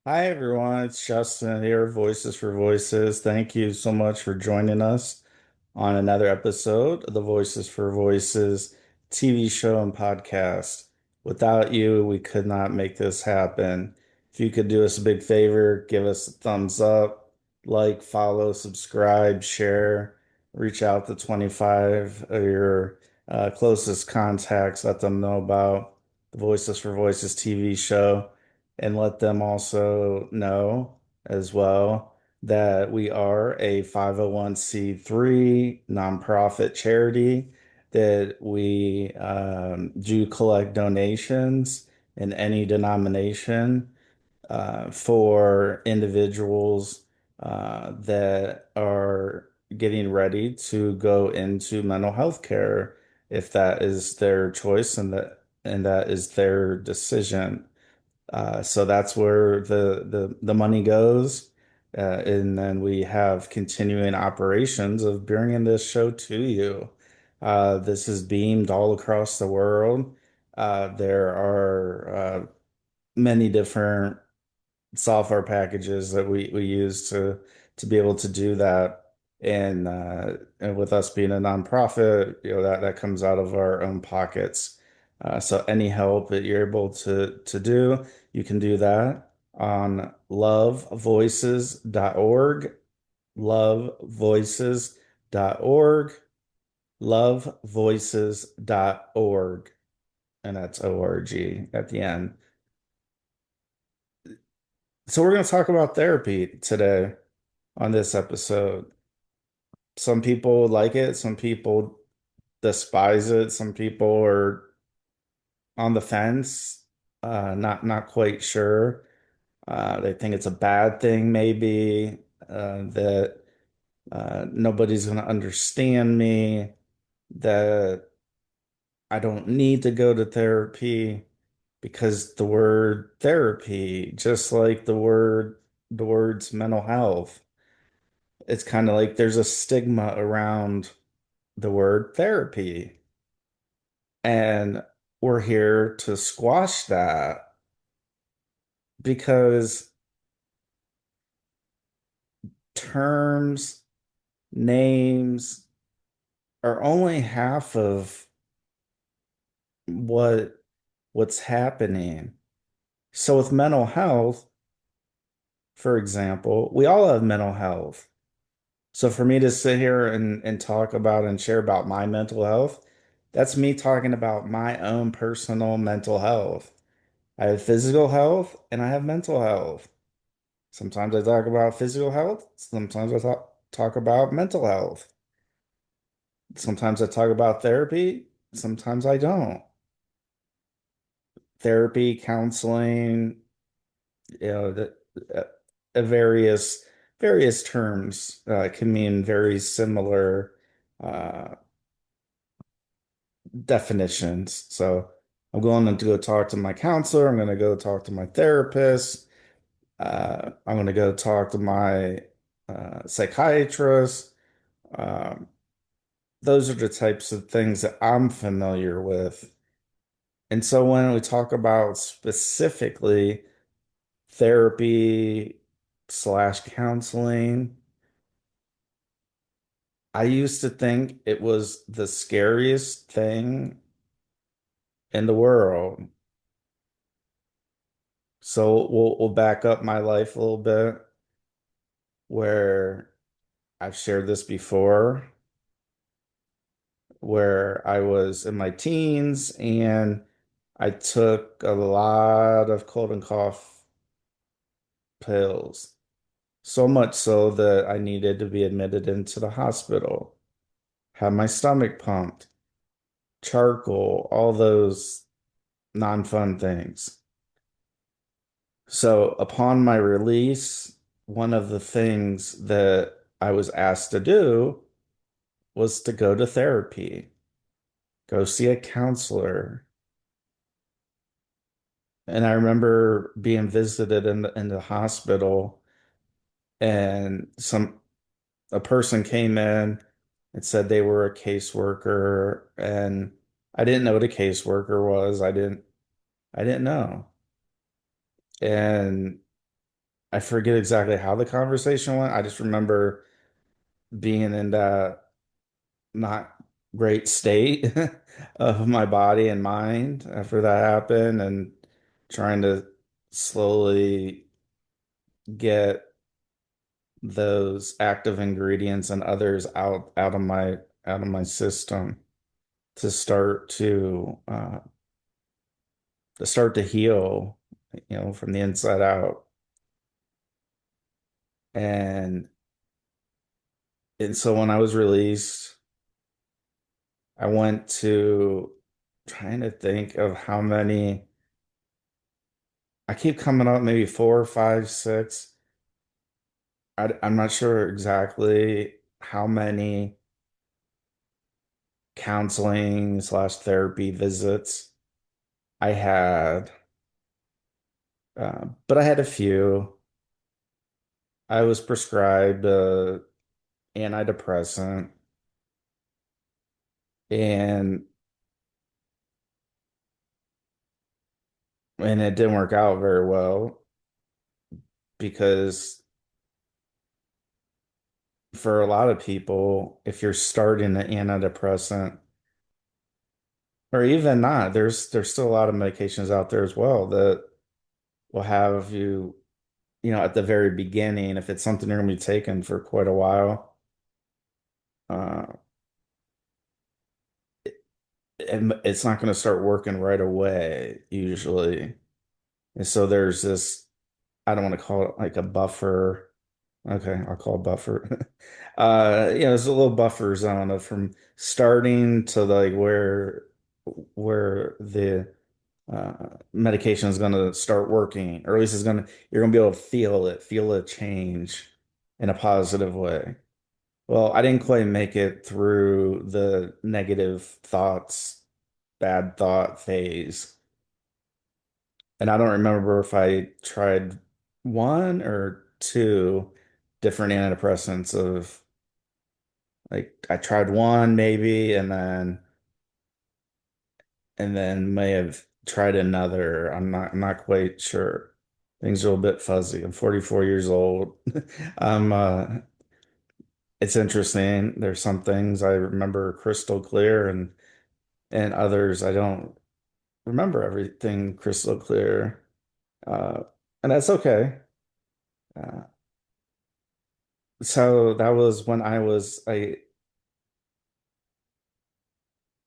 Hi everyone, it's Justin here, Voices for Voices. Thank you so much for joining us on another episode of the Voices for Voices TV show and podcast. Without you, we could not make this happen. If you could do us a big favor, give us a thumbs up, like, follow, subscribe, share, reach out to 25 of your closest contacts, let them know about the Voices for Voices TV show and let them also know as well that we are a 501(c)(3) nonprofit charity, that we do collect donations in any denomination for individuals that are getting ready to go into mental health care if that is their choice and that is their decision. So that's where the money goes. And then we have continuing operations of bringing this show to you. This is beamed all across the world. There are many different software packages that we use to be able to do that. And with us being a nonprofit, that comes out of our own pockets. So any help that you're able to do, you can do that on lovevoices.org, lovevoices.org, lovevoices.org, and that's ORG at the end. So we're going to talk about therapy today on this episode. Some people like it, some people despise it, some people are on the fence, not quite sure. They think it's a bad thing, maybe, that nobody's going to understand me, that I don't need to go to therapy because the word therapy, just like the words mental health, it's kind of like there's a stigma around the word therapy. And we're here to squash that because terms, names are only half of what what's happening. So with mental health, for example, we all have mental health. So for me to sit here and talk about and share about my mental health, that's me talking about my own personal mental health. I have physical health and I have mental health. Sometimes I talk about physical health, sometimes I talk about mental health. Sometimes I talk about therapy, sometimes I don't. Therapy, counseling, uh, various terms can mean very similar uh, definitions. So I'm going to go talk to my counselor. I'm going to go talk to my therapist. I'm going to go talk to my psychiatrist. Um, those are the types of things that I'm familiar with. And so when we talk about specifically therapy slash counseling, I used to think it was the scariest thing in the world. So we'll back up my life a little bit where I've shared this before, where I was in my teens and I took a lot of cold and cough pills. So much so that I needed to be admitted into the hospital, had my stomach pumped, charcoal, all those non-fun things. So upon my release, one of the things that I was asked to do was to go to therapy, go see a counselor. And I remember being visited in the hospital and some a person came in and said they were a caseworker, and I didn't know what a caseworker was. I didn't know. And I forget exactly how the conversation went. I just remember being in that not great state of my body and mind after that happened, and trying to slowly get those active ingredients and others out of my system to start to heal, from the inside out. And so when I was released, I went to trying to think of how many. I keep coming up maybe four, five, six. I'm not sure exactly how many counseling slash therapy visits I had, but I had a few. I was prescribed antidepressant, and it didn't work out very well because for a lot of people, if you're starting an antidepressant, or even not, there's still a lot of medications out there as well that will have you, at the very beginning, if it's something you're going to be taking for quite a while, uh, and it's not going to start working right away usually. And so there's this, I don't want to call it like a buffer. Okay, I'll call it buffer. There's a little buffer zone of from starting to like where the medication is going to start working, or at least you're going to be able to feel it change in a positive way. Well, I didn't quite make it through the negative thoughts, bad thought phase. And I don't remember if I tried one or two different antidepressants of like I tried one maybe, and then may have tried another. I'm not quite sure. Things are a little bit fuzzy. I'm 44 years old. I'm It's interesting. There's some things I remember crystal clear, and others I don't remember everything crystal clear. Uh, and that's okay. Uh, so that was when I was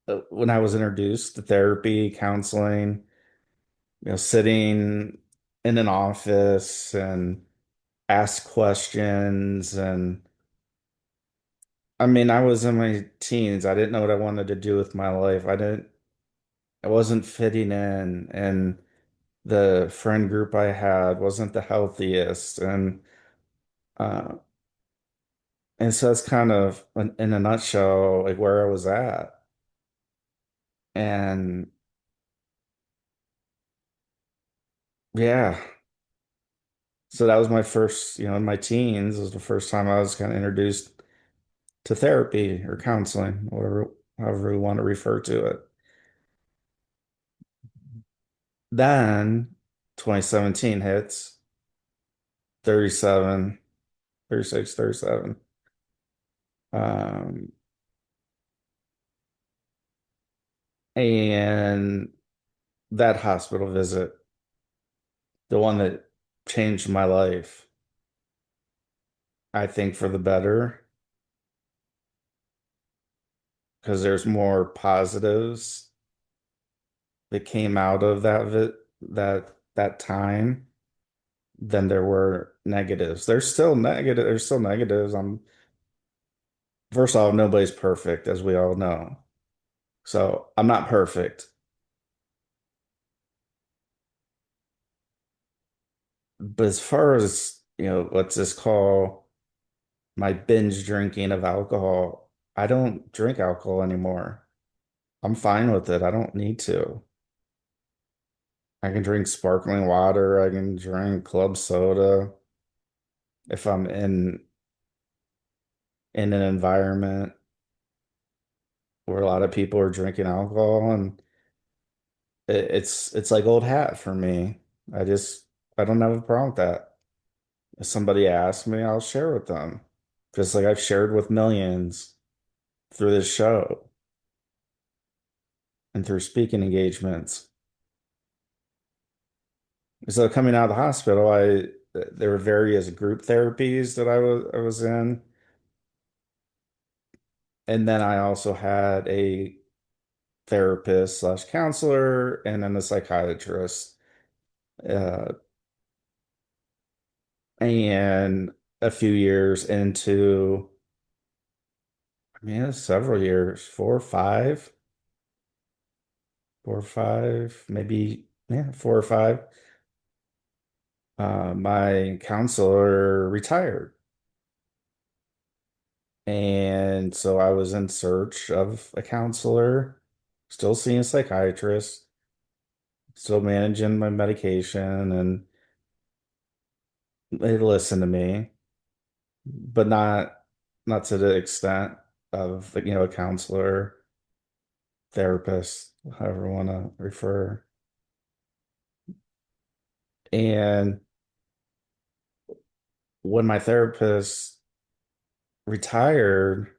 introduced to therapy, counseling, sitting in an office and ask questions. And I mean, I was in my teens. I didn't know what I wanted to do with my life. I wasn't fitting in, and the friend group I had wasn't the healthiest. Uh, and so that's kind of in a nutshell, like where I was at. And yeah, so that was my first, in my teens was the first time I was kind of introduced to therapy or counseling, whatever, however we want to refer to it. Then 2017 hits, 37, 36, 37. Um, and that hospital visit, the one that changed my life, I think for the better, because there's more positives that came out of that time than there were negatives. There's still negatives. First off, nobody's perfect, as we all know. So I'm not perfect. But as far as, let's just call my binge drinking of alcohol, I don't drink alcohol anymore. I'm fine with it. I don't need to. I can drink sparkling water. I can drink club soda if I'm in an environment where a lot of people are drinking alcohol, and it's like old hat for me. I don't have a problem with that. If somebody asks me, I'll share with them. Just like I've shared with millions through this show and through speaking engagements. So coming out of the hospital, there were various group therapies that I was in. And then I also had a therapist slash counselor and then a psychiatrist. Uh, and a few years into, I mean, it was several years, 4 or 5, maybe, yeah, 4 or 5. My counselor retired. And so I was in search of a counselor, still seeing a psychiatrist, still managing my medication, and they listened to me, but not to the extent of a counselor, therapist, however you want to refer. And when my therapist retired,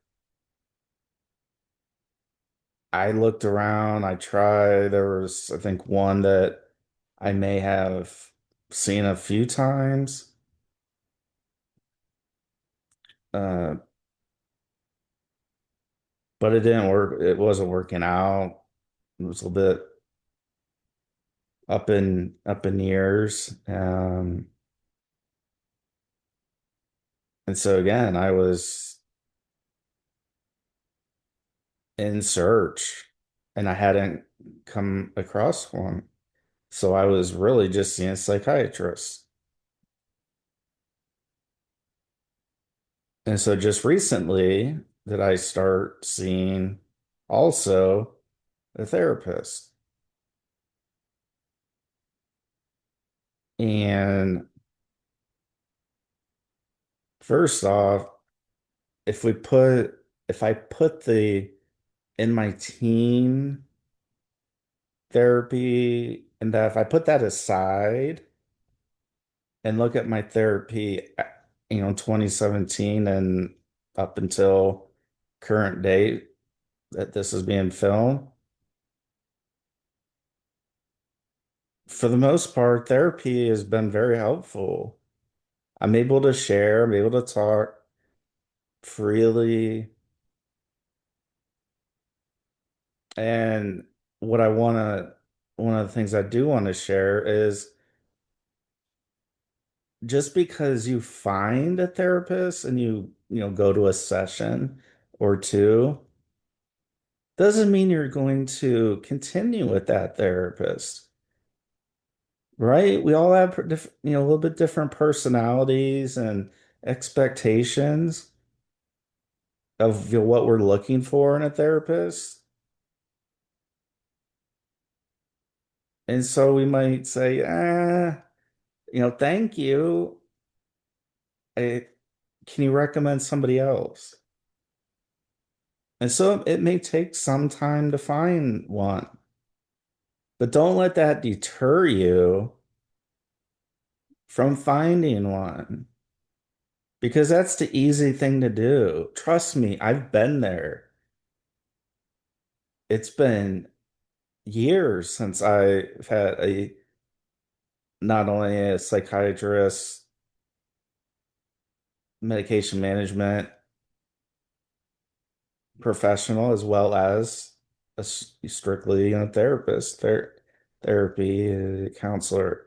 I looked around, I tried. There was, I think, one that I may have seen a few times, uh, but it didn't work. It wasn't working out. It was a little bit up in years. And so again, I was in search and I hadn't come across one. So I was really just seeing a psychiatrist. And so just recently did I start seeing also a therapist. And first off, if I put the in my teen therapy and that if I put that aside and look at my therapy, 2017 and up until current date that this is being filmed, for the most part, therapy has been very helpful. I'm able to share, I'm able to talk freely. And what I want to, one of the things I do want to share is just because you find a therapist and go to a session or two, doesn't mean you're going to continue with that therapist, right? We all have, a little bit different personalities and expectations of what we're looking for in a therapist. And so we might say, thank you. I, can you recommend somebody else? And so it may take some time to find one, but don't let that deter you from finding one because that's the easy thing to do. Trust me, I've been there. It's been years since I've had not only a psychiatrist, medication management professional, as well as strictly, therapist, therapy, counselor.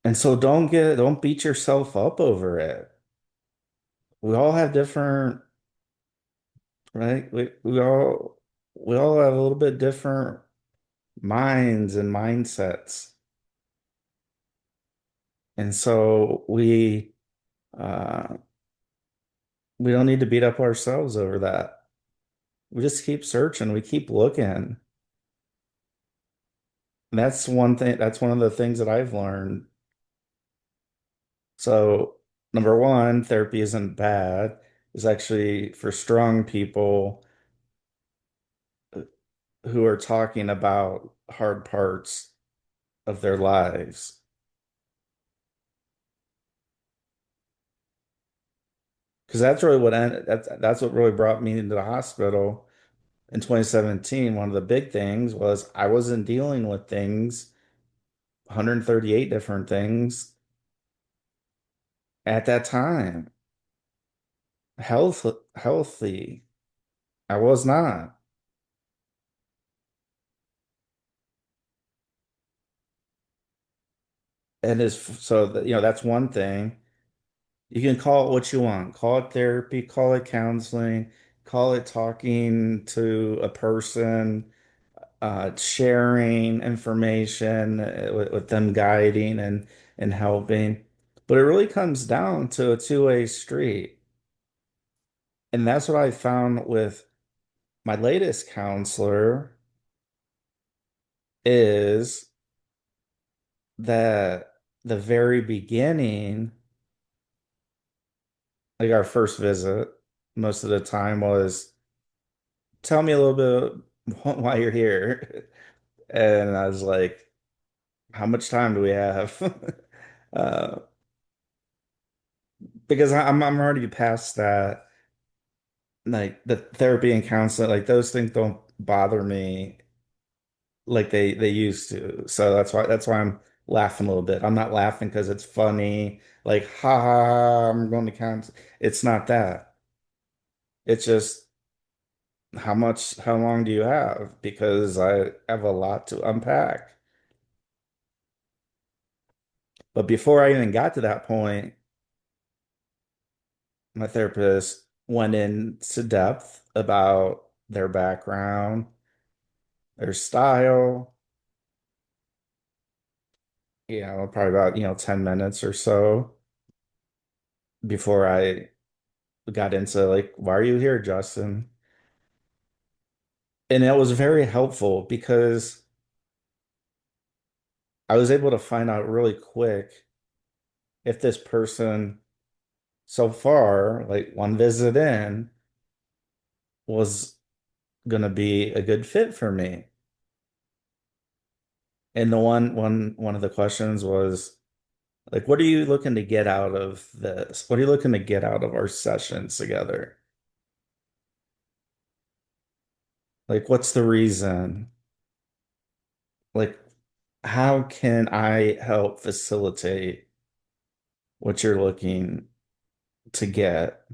And so don't beat yourself up over it. We all have different, right? We all have a little bit different minds and mindsets. And so uh we don't need to beat up ourselves over that. We just keep searching, we keep looking. And that's one of the things that I've learned. So number one, therapy isn't bad. It's actually for strong people who are talking about hard parts of their lives. Because that's what really brought me into the hospital in 2017. One of the big things was I wasn't dealing with things, 138 different things at that time. Healthy. I was not. And is so that, that's one thing. You can call it what you want. Call it therapy, call it counseling, call it talking to a person, sharing information with them guiding and helping. But it really comes down to a two-way street. And that's what I found with my latest counselor is that the very beginning, like our first visit, most of the time was tell me a little bit why you're here. And I was like, how much time do we have? Uh, because I'm already past that. Like the therapy and counseling, like those things don't bother me like they used to. So that's why I'm laughing a little bit. I'm not laughing because it's funny, like ha ha, ha, I'm going to count. It's not that. It's just how long do you have? Because I have a lot to unpack. But before I even got to that point, my therapist went into depth about their background, their style, probably about, 10 minutes or so before I got into like, why are you here, Justin? And it was very helpful because I was able to find out really quick if this person so far, like one visit in, was gonna be a good fit for me. And one of the questions was like, what are you looking to get out of this? What are you looking to get out of our sessions together? Like, what's the reason? Like, how can I help facilitate what you're looking to get?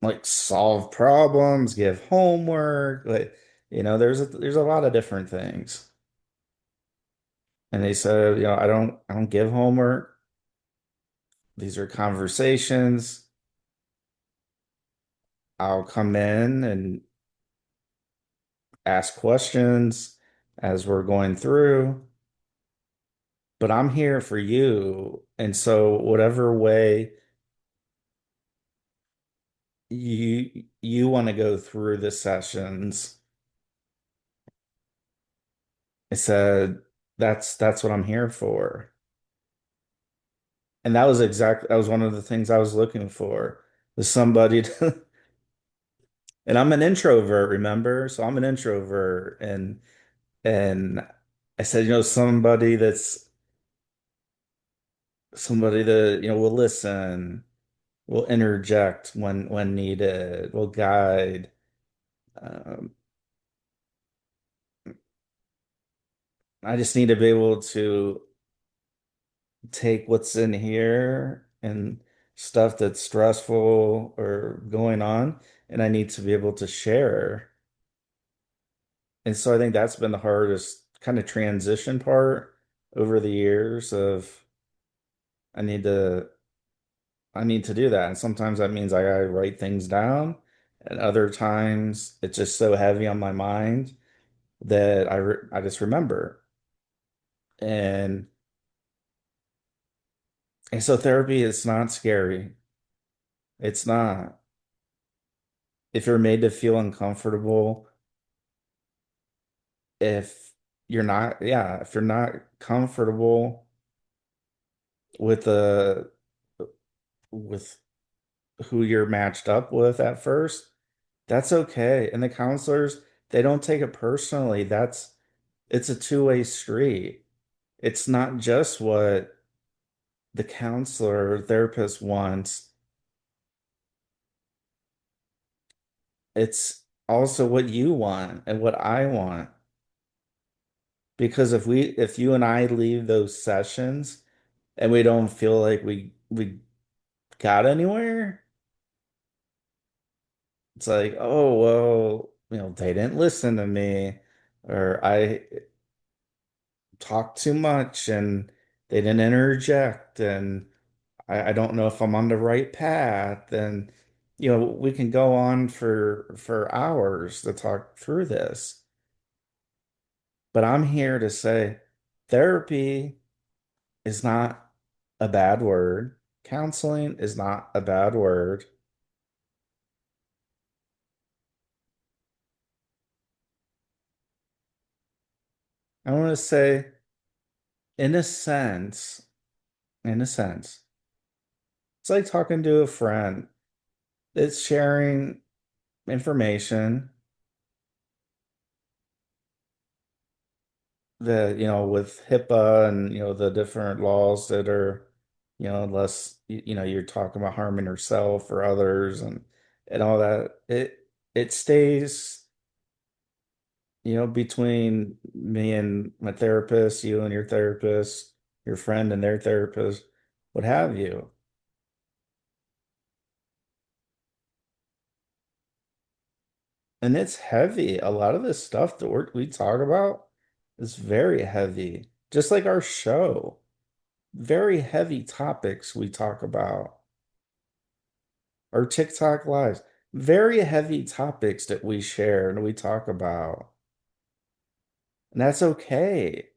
Like, solve problems, give homework, like, there's a lot of different things. And they said, I don't give homework. These are conversations. I'll come in and ask questions as we're going through, but I'm here for you. And so whatever way you want to go through the sessions, I said that's what I'm here for. And that was one of the things I was looking for, was somebody to, and I'm an introvert, remember? So I'm an introvert and I said, somebody that, will listen, will interject when needed, will guide. Um, I just need to be able to take what's in here and stuff that's stressful or going on, and I need to be able to share. And so I think that's been the hardest kind of transition part over the years of I need to I need to do that. And sometimes that means I gotta write things down, and other times it's just so heavy on my mind that I just remember. And and so therapy is not scary. It's not. If you're made to feel uncomfortable, if if you're not comfortable with the with who you're matched up with at first, that's okay. And the counselors, they don't take it personally. it's a two-way street. It's not just what the counselor or therapist wants, it's also what you want and what I want. Because if you and I leave those sessions and we don't feel like we got anywhere, it's like, oh, well, they didn't listen to me, or I talked too much and they didn't interject, and I don't know if I'm on the right path. And, we can go on for hours to talk through this. But I'm here to say therapy is not a bad word. Counseling is not a bad word. I want to say, in a sense, in a sense, it's like talking to a friend. It's sharing information that, with HIPAA and, the different laws that are, unless, you're talking about harming yourself or others and all that, it stays, between me and my therapist, you and your therapist, your friend and their therapist, what have you. And it's heavy. A lot of this stuff that we talk about is very heavy. Just like our show, very heavy topics we talk about. Our TikTok lives, very heavy topics that we share and we talk about. And that's okay.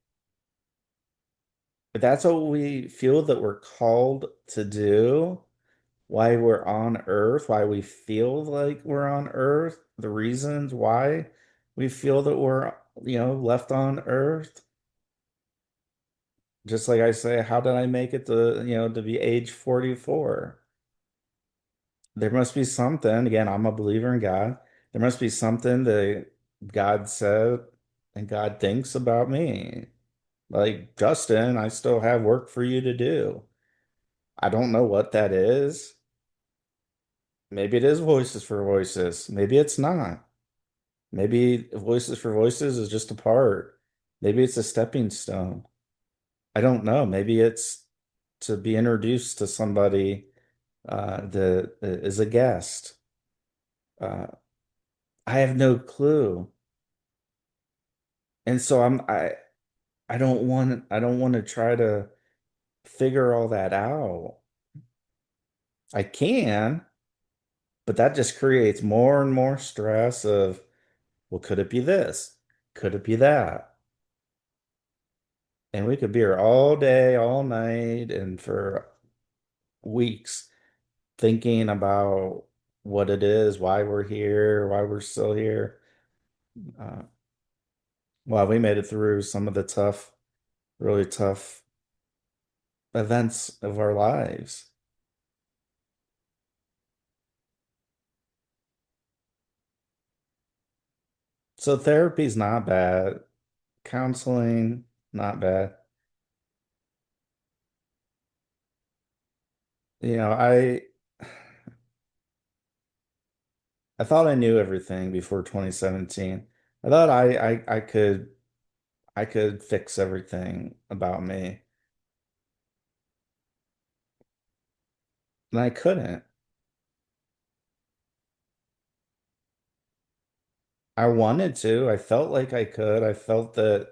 If that's what we feel that we're called to do, why we're on Earth, why we feel like we're on Earth, the reasons why we feel that we're, left on Earth. Just like I say, how did I make it to be age 44? There must be something. Again, I'm a believer in God. There must be something that God said and God thinks about me. Like, Justin, I still have work for you to do. I don't know what that is. Maybe it is Voices for Voices. Maybe it's not. Maybe Voices for Voices is just a part. Maybe it's a stepping stone. I don't know. Maybe it's to be introduced to somebody that is a guest. Uh, I have no clue. And so I don't want to try to figure all that out. I can, but that just creates more and more stress of, well, could it be this? Could it be that? And we could be here all day, all night, and for weeks thinking about what it is, why we're here, why we're still here. Uh, well, we made it through some of the tough, really tough events of our lives. So therapy's not bad. Counseling, not bad. You know, I thought I knew everything before 2017. I thought I could fix everything about me, and I couldn't. I wanted to. I felt like I could. I felt that,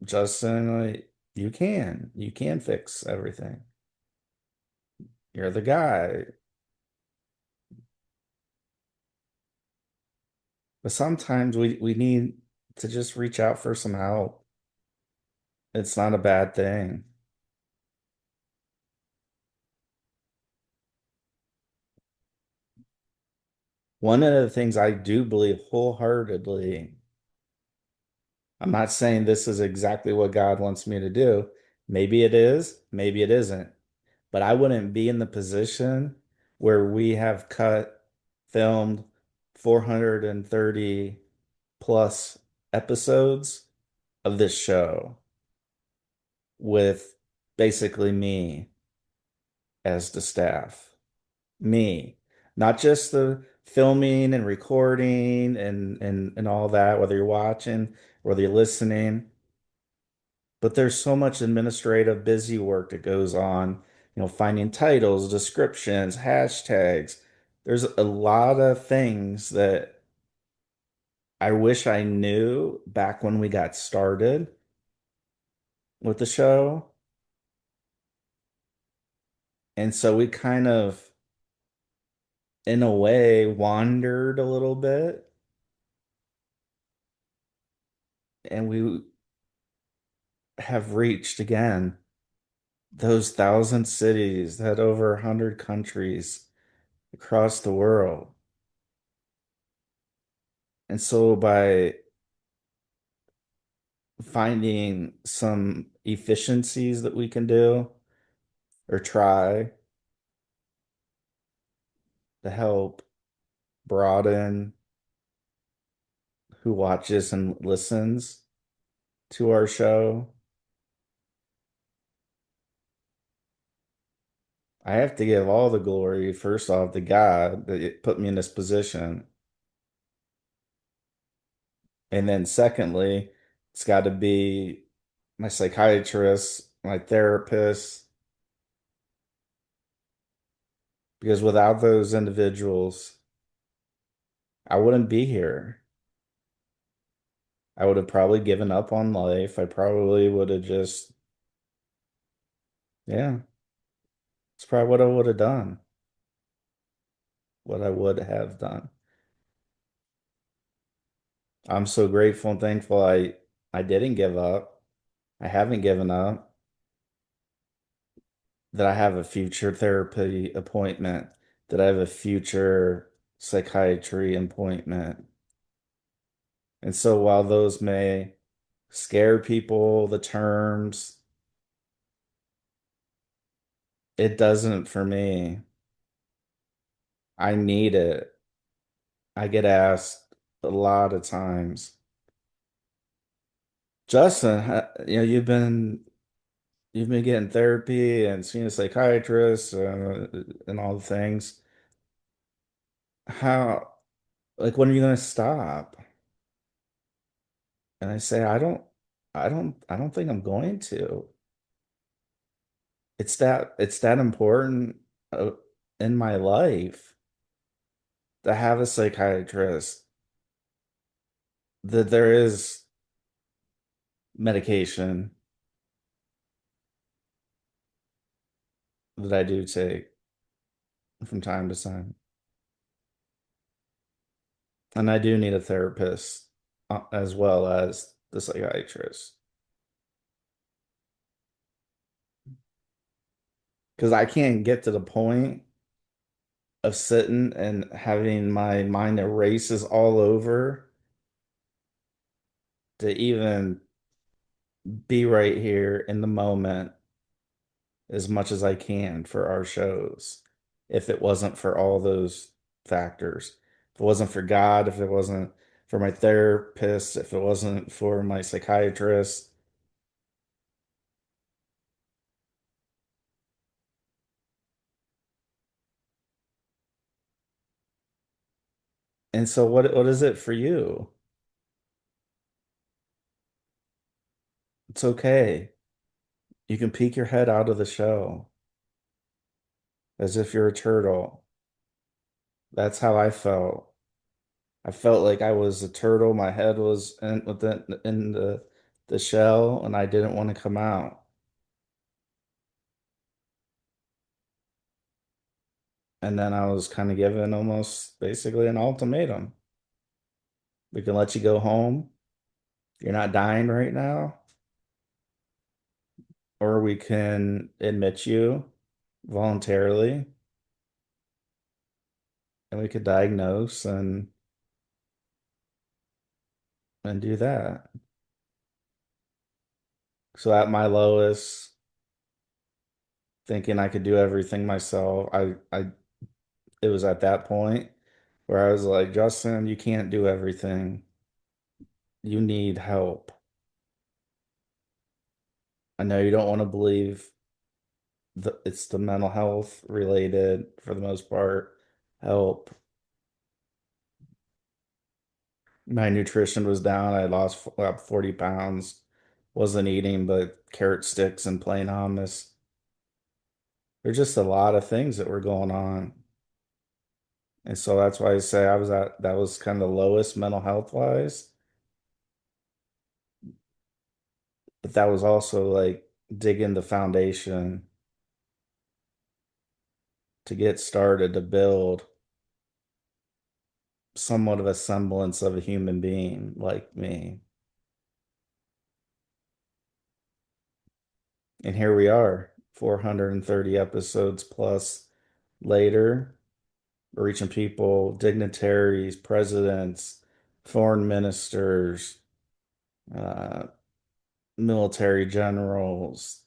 Justin, you can fix everything. You're the guy. But sometimes we need to just reach out for some help. It's not a bad thing. One of the things I do believe wholeheartedly, I'm not saying this is exactly what God wants me to do. Maybe it is, maybe it isn't. But I wouldn't be in the position where we have filmed 430 plus episodes of this show with basically me as the staff. Me, not just the filming and recording and all that, whether you're watching, whether you're listening, but there's so much administrative busy work that goes on, finding titles, descriptions, hashtags. There's a lot of things that I wish I knew back when we got started with the show. And so we kind of, in a way, wandered a little bit. And we have reached again those 1,000 cities, that over 100 countries across the world. And so by finding some efficiencies that we can do or try to help broaden who watches and listens to our show, I have to give all the glory, first off, to God that put me in this position. And then secondly, it's got to be my psychiatrist, my therapist, because without those individuals, I wouldn't be here. I would have probably given up on life. I probably would have just, yeah, it's probably what I would have done, what I would have done. I'm so grateful and thankful I didn't give up. I haven't given up, that I have a future therapy appointment, that I have a future psychiatry appointment. And so while those may scare people, the terms, it doesn't for me. I need it. I get asked a lot of times, Justin, you've been getting therapy and seeing a psychiatrist and all the things. How, like, when are you going to stop? And I say, I don't think I'm going to. It's that important uh, in my life to have a psychiatrist, that there is medication that I do take from time to time. And I do need a therapist as well as the psychiatrist. Because I can't get to the point of sitting and having my mind erases all over to even be right here in the moment as much as I can for our shows. If it wasn't for all those factors, if it wasn't for God, if it wasn't for my therapist, if it wasn't for my psychiatrist. And so what is it for you? It's okay. You can peek your head out of the shell as if you're a turtle. That's how I felt. I felt like I was a turtle. My head was in the shell, and I didn't want to come out. And then I was kind of given almost basically an ultimatum. We can let you go home. You're not dying right now, or we can admit you voluntarily, and we could diagnose and do that. So at my lowest, thinking I could do everything myself, I it was at that point where I was like, Justin, you can't do everything. you need help. I know you don't want to believe that it's the mental health related for the most part. Help. My nutrition was down. I lost about 40 pounds. Wasn't eating but carrot sticks and plain hummus. There's just a lot of things that were going on. And so that's why I say that was kind of the lowest mental health wise. But that was also like digging the foundation to get started to build somewhat of a semblance of a human being like me. And here we are, 430 episodes plus later, reaching people, dignitaries, presidents, foreign ministers, uh, military generals,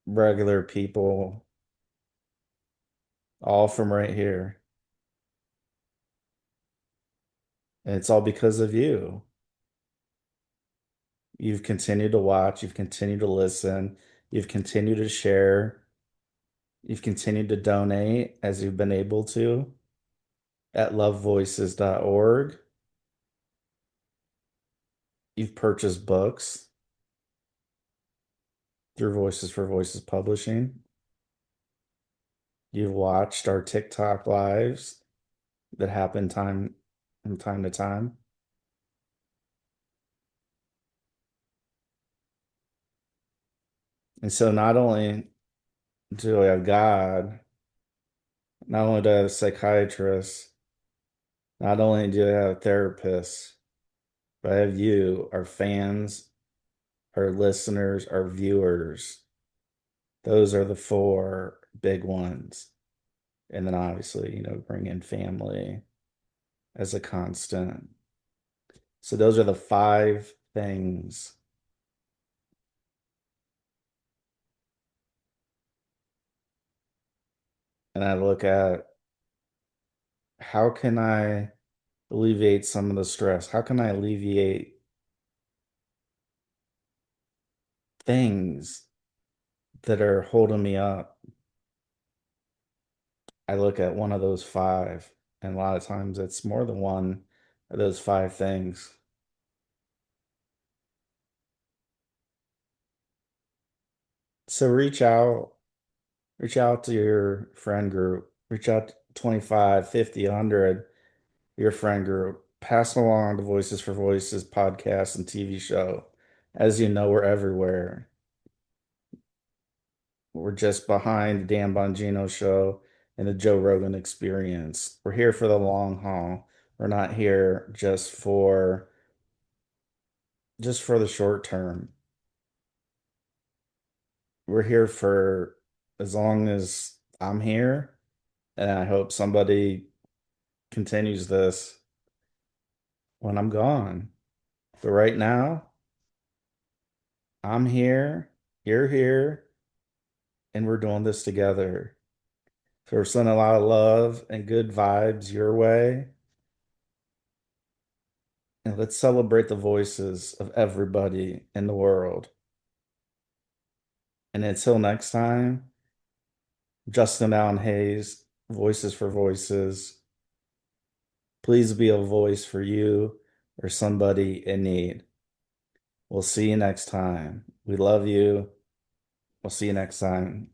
regular people, all from right here. And it's all because of you. You've continued to watch, you've continued to listen, you've continued to share, you've continued to donate as you've been able to at lovevoices.org. You've purchased books through Voices for Voices Publishing. You've watched our TikTok lives that happen from time to time. And so not only do I have God, not only do I have a psychiatrist, not only do I have therapists, but I have you, our fans, our listeners, our viewers. Those are the four big ones. And then obviously, bring in family as a constant. So those are the five things. And I look at how can I alleviate some of the stress? How can I alleviate things that are holding me up? I look at one of those five, and a lot of times it's more than one of those five things. So reach out to your friend group, reach out to 25, 50, 100, your friend group, pass along the Voices for Voices podcast and TV show. As you know, we're everywhere. We're just behind the Dan Bongino show and the Joe Rogan experience. We're here for the long haul. We're not here just for the short term. We're here for as long as I'm here, and I hope somebody continues this when I'm gone. But right now, I'm here, you're here, and we're doing this together. So we're sending a lot of love and good vibes your way. And let's celebrate the voices of everybody in the world. And until next time, Justin Allen Hayes, Voices for Voices. Please be a voice for you or somebody in need. We'll see you next time. We love you. We'll see you next time.